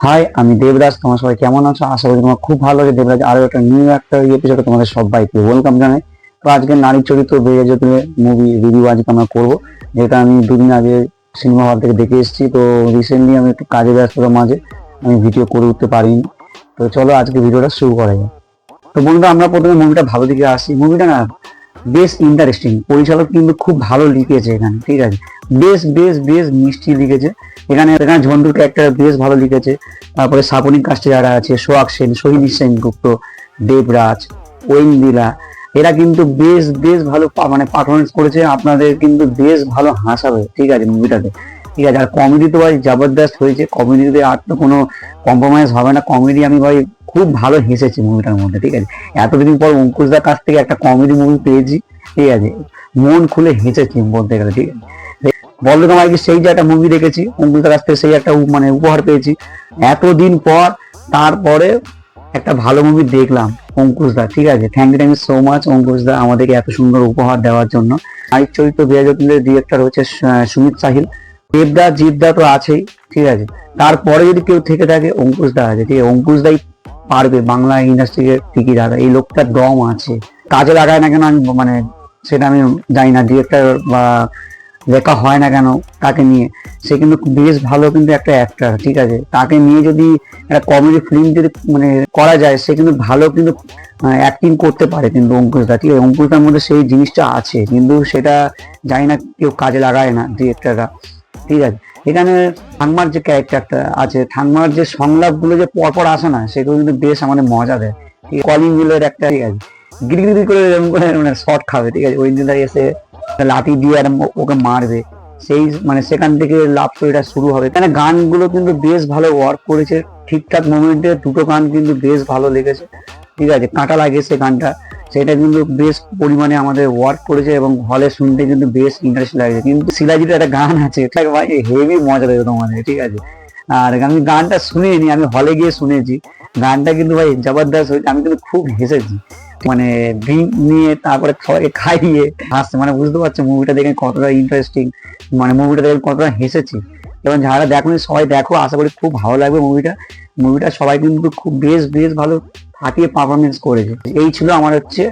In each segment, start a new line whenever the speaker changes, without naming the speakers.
High, আমি দেবরাজ। তোমার সবাই কেমন আছো? আশা করি তোমার খুব ভালো আছে। দেবরাজ আরো একটা নিউ একটা এপিসোডে তোমাদের সবাইকে ওয়েলকাম জানাই। তো আজকে নারী চরিত্র বেড়ে যেতে মুভি রিভিউ আজকে আমরা করবো, যেটা আমি দুদিন আগে সিনেমা হল থেকে দেখে এসেছি। তো রিসেন্টলি আমি একটু কাজে ব্যস্ততার মাঝে আমি ভিডিও করে উঠতে পারিনি। তো চলো আজকে ভিডিওটা শুরু করা যায়। তো বন্ধুরা, আমরা প্রথমে মুভিটা ভালো দিকে আসি। মুভিটা না বেশ ইন্টারেস্টিং, পরিচালক কিন্তু খুব ভালো লিখেছে এখানে, ঠিক আছে। বেশ বেশ বেশ মিষ্টি লিখেছে। এখানে এখানে ঝন্টুর ক্যারেক্টার বেশ ভালো লিখেছে। তারপরে সাপোর্টিং কাস্টে যারা আছে, সোহাগ সেন, সোহিনী সেনগুপ্ত, দেবরাজ, ঐন্দ্রিলা, এরা কিন্তু বেশ বেশ ভালো মানে পারফরমেন্স করেছে। আপনাদের কিন্তু বেশ ভালো হাসাবে, ঠিক আছে, মুভিটাতে। ঠিক আছে, আর কমেডি তো ভাই জবরদস্ত হয়েছে। কমেডিতে আর তো কোনো কম্প্রোমাইজ হবে না। কমেডি আমি ভাই খুব ভালো হেসেছি মুভিটার মধ্যে, ঠিক আছে। এতদিন পর অঙ্কুশদার কাছ থেকে একটা কমেডি মুভি পেয়েছি, ঠিক আছে। মন খুলে হেসেছি বলতে গেলে, ঠিক আছে। বলতো তোমাকে সেই যে একটা মুভি দেখেছি অঙ্কুশদার কাছ থেকে, সেই একটা মানে উপহার পেয়েছি এতদিন পর। তারপরে একটা ভালো মুভি দেখলাম অঙ্কুশদা, ঠিক আছে। থ্যাংক ইউ সো মাচ অঙ্কুশদা আমাদেরকে এত সুন্দর উপহার দেওয়ার জন্য। নায়ক চরিত্র বিরাজনের ডিরেক্টর হচ্ছে সুমিত সাহিল। দেবদা জিদ্দা তো আছেই, ঠিক আছে। তারপরে যদি কেউ থেকে থাকে অঙ্কুশদা আছে, ঠিক আছে। অঙ্কুশদাই পারবে বাংলা ইন্ডাস্ট্রিকে টিকিয়ে রাখা। এই লোকটার দম আছে। কাজে লাগায় না কেন আমি মানে সেটা আমি জানি না। ডিরেক্টর বা দেখা হয় না কেন তাকে নিয়ে, সে কিন্তু বেশ ভালো কিন্তু একটা অ্যাক্টর, ঠিক আছে। তাকে নিয়ে যদি একটা কমেডি ফিল্ম যদি মানে করা যায়, সে কিন্তু ভালো কিন্তু অ্যাক্টিং করতে পারে কিন্তু অঙ্কুশদা, ঠিক আছে। অঙ্কুশদার মধ্যে সেই জিনিসটা আছে, কিন্তু সেটা জানি না কেউ কাজে লাগায় না ডিরেক্টররা, ঠিক আছে। এখানে ঠাংমার যে ক্যারেক্টারটা আছে, ঠাংমার যে সংলাপ গুলো যে পরপর আসে না, সেগুলো কিন্তু বেশ আমাদের মজা দেয়। কলিং মিলের একটা, ঠিক আছে, গিরি করে এরকম করে মানে শর্ট খাবে, ঠিক আছে। ওই দিন এসে লাঠি দিয়ে আর ওকে মারবে, সেই মানে সেখান থেকে লাভ স্টোরিটা শুরু হবে। এখানে গানগুলো কিন্তু বেশ ভালো ওয়ার্ক করেছে। ঠিকঠাক মোমেন্টে দুটো গান কিন্তু বেশ ভালো লেগেছে, ঠিক আছে। কাঁটা লাগেছে গানটা, সেটা কিন্তু বেশ পরিমাণে আমাদের ওয়ার্ক করেছে এবং হলে শুনতে কিন্তু বেশ ইন্টারেস্ট লাগছে। কিন্তু শিলাজিতে একটা গান আছে, ভাই হেভি মজা লাগে তোমাদের, ঠিক আছে। আর আমি গানটা শুনিনি, আমি হলে গিয়ে শুনেছি। গানটা কিন্তু ভাই জবরদস্ত হয়েছে। আমি কিন্তু খুব হেসেছি, মানে ড্রিঙ্ক নিয়ে তারপরে সবাইকে খাইয়ে হাসছে। মানে বুঝতে পারছো মুভিটা দেখে কতটা ইন্টারেস্টিং, মানে মুভিটা দেখে কতটা হেসেছি। এবং যারা দেখোনি সবাই দেখো, আশা করি খুব ভালো লাগবে মুভিটা। মুভিটা সবাই কিন্তু খুব বেশ বেশ ভালো ফাটিয়ে পারফরমেন্স করেছে। এই ছিল আমার হচ্ছে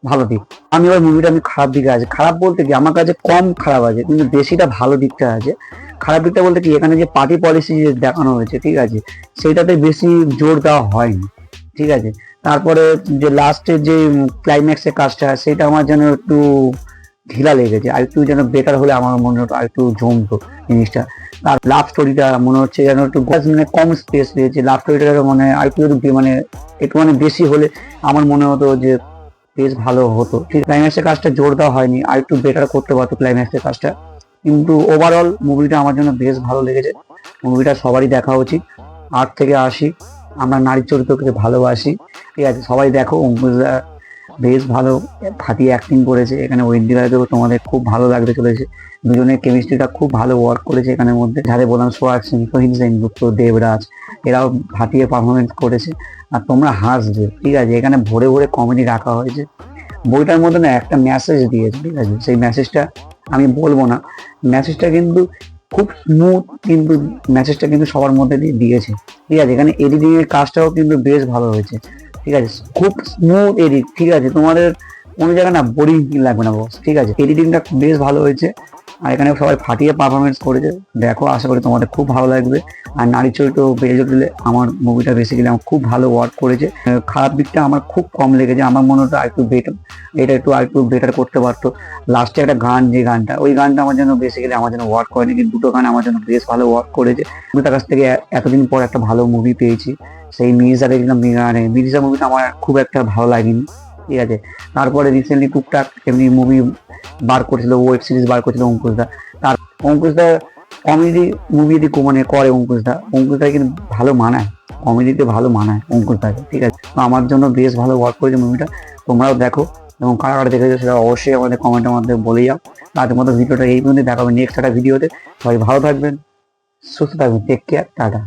ভালো দিক। আমি ওই মুভিটা আমি খারাপ দিকে আছে, খারাপ বলতে কি আমার কাছে কম খারাপ আছে, কিন্তু বেশিটা ভালো দিকটা আছে। খারাপ দিকটা বলতে কি, এখানে যে পার্টি পলিসি দেখানো হয়েছে, ঠিক আছে, সেইটাতে বেশি জোর দেওয়া হয়নি, ঠিক আছে। তারপরে যে লাস্টের যে ক্লাইম্যাক্সের কাজটা, সেটা আমার যেন একটু ঢিলা লেগেছে। আর একটু যেন বেটার হলে আমার মনে হতো আর একটু জমতো জিনিসটা। তার লাভ স্টোরিটা মনে হচ্ছে যেন একটু মানে কম স্পেস পেয়েছে। লাভ স্টোরিটা মানে আর একটু মানে একটু মানে বেশি হলে আমার মনে হতো যে বেশ ভালো হতো, ঠিক। ক্লাইম্যাক্সের কাজটা জোর দেওয়া হয়নি, আর একটু বেটার করতে পারতো ক্লাইম্যাক্সের কাজটা। কিন্তু ওভারঅল মুভিটা আমার জন্য বেশ ভালো লেগেছে। মুভিটা সবারই দেখা উচিত। 8 থেকে 80 আমরা নারী চরিত্রকে ভালোবাসি, ঠিক আছে। সবাই দেখো, অঙ্কুশদা বেশ ভালো ফাটিয়ে অ্যাক্টিং করেছে এখানে। ঐন্দ্রিলাকেও তোমাদের খুব ভালো লাগতে চলেছে। দুজনের কেমিস্ট্রিটা খুব ভালো ওয়ার্ক করেছে এখানের মধ্যে। যাদের বললাম সোহাগ সেন, সোহিনী সেনগুপ্ত, দেবরাজ, এরাও ফাটিয়ে পারফরমেন্স করেছে। আর তোমরা হাসবে, ঠিক আছে। এখানে ভরে ভরে কমেডি রাখা হয়েছে। বইটার মধ্যে না একটা মেসেজ দিয়েছে, ঠিক আছে। সেই মেসেজটা আমি বলবো না। মেসেজটা কিন্তু খুব স্মুথ, কিন্তু মেসেজটা কিন্তু সবার মধ্যে দিয়ে দিয়েছে, ঠিক আছে। এখানে এডিটিং এর কাজটাও কিন্তু বেশ ভালো হয়েছে, ঠিক আছে। খুব স্মুথ এডিট, ঠিক আছে। তোমাদের কোনো জায়গায় না বোরিং লাগবে না বস, ঠিক আছে। এডিটিংটা বেশ ভালো হয়েছে। আর এখানে সবাই ফাটিয়ে পারফরমেন্স করেছে। দেখো, আশা করি তোমাদের খুব ভালো লাগবে। আর নারী চরিত্র বেড়ে উঠলে আমার মুভিটা বেসিক্যালি আমার খুব ভালো ওয়ার্ক করেছে। খারাপ দিকটা আমার খুব কম লেগেছে। আমার মনে হতো আরেকটু বেটার, এটা একটু আরেকটু বেটার করতে পারতো। লাস্টে একটা গান, যে গানটা, ওই গানটা আমার জন্য বেসিক্যালি আমার জন্য ওয়ার্ক করেনি। কিন্তু দুটো গান আমার জন্য বেশ ভালো ওয়ার্ক করেছে। তার কাছ থেকে এতদিন পর একটা ভালো মুভি পেয়েছি। সেই মির্জা দেখলাম, মির্জা মুভিটা আমার খুব একটা ভালো লাগেনি, ঠিক আছে। তারপরে রিসেন্টলি টুকটাক এমনি মুভি বার করেছিল, ওয়েব সিরিজ বার করেছিল অঙ্কুশদা। তার অঙ্কুশদা কমেডি মুভি যদি মানে করে, অঙ্কুশদা কিন্তু ভালো মানায়, কমেডিতে ভালো মানায় অঙ্কুশদাকে, ঠিক আছে। তো আমার জন্য বেশ ভালো ওয়ার্ক করেছে মুভিটা। তোমরাও দেখো, এবং কারা কারা দেখেছো সেটা অবশ্যই আমাদের কমেন্টের মধ্যে বলে যাও। তাদের মতো ভিডিওটা এই পর্যন্ত দেখা হবে নেক্সট একটা ভিডিওতে। সবাই ভালো থাকবেন, সুস্থ থাকবেন, টেক কেয়ার, টাটা।